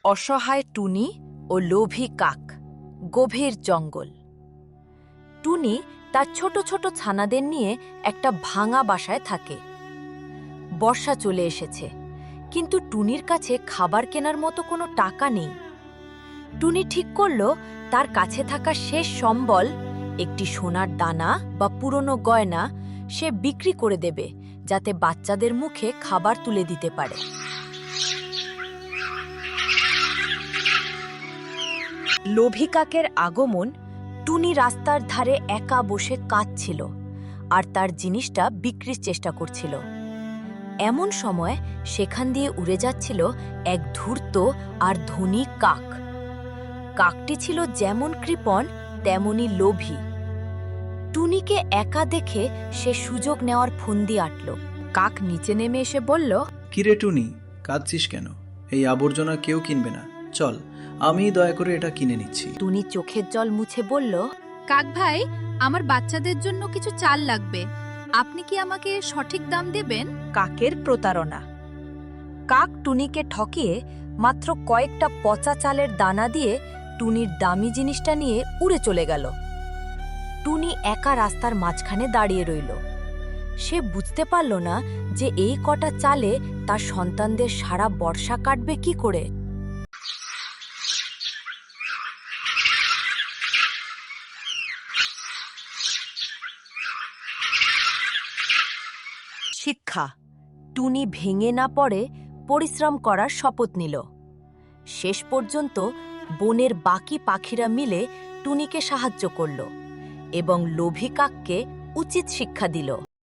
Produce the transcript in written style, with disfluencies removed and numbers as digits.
অসহায় টুনি ও লোভী কাক। গভীর জঙ্গল। টুনি তার ছোট ছোট ছানাদের নিয়ে একটা ভাঙা বাসায় থাকে। বর্ষা চলে এসেছে, কিন্তু টুনির কাছে খাবার কেনার মতো কোনো টাকা নেই। টুনি ঠিক করল তার কাছে থাকা শেষ সম্বল, একটি সোনার দানা বা পুরনো গয়না, সে বিক্রি করে দেবে, যাতে বাচ্চাদের মুখে খাবার তুলে দিতে পারে। লোভী কাকের আগমন। টুনি রাস্তার ধারে একা বসে কাঁদছিল আর তার জিনিসটা বিক্রির চেষ্টা করছিল। এমন সময় সেখান দিয়ে উড়ে যাচ্ছিল এক ধূর্ত আর ধনী কাক। কাকটি ছিল যেমন কৃপণ তেমনি লোভী। টুনিকে একা দেখে সে সুযোগ নেওয়ার ফন্দি আটল। কাক নিচে নেমে এসে বলল, কিরে টুনি, কাঁদছিস কেন? এই আবর্জনা কেউ কিনবে না, চল আমি দয়া করে এটা কিনে নিচ্ছি। টুনি চোখের জল মুছে বলল, কাক ভাই, আমার বাচ্চাদের জন্য কিছু চাল লাগবে। আপনি কি আমাকে সঠিক দাম দেবেন? কাকের প্রতারণা। কাক টুনিকে ঠকিয়ে মাত্র কয়েকটা পচা চালের দানা দিয়ে টুনির দামি জিনিসটা নিয়ে উড়ে চলে গেল। টুনি একা রাস্তার মাঝখানে দাঁড়িয়ে রইল। সে বুঝতে পারল না যে এই কটা চালে তার সন্তানদের সারা বর্ষা কাটবে কি করে। শিক্ষা। টুনি ভেঙে না পড়ে পরিশ্রম করার শপথ নিল। শেষ পর্যন্ত বনের বাকি পাখিরা মিলে টুনিকে সাহায্য করল এবং লোভী কাককে উচিত শিক্ষা দিল।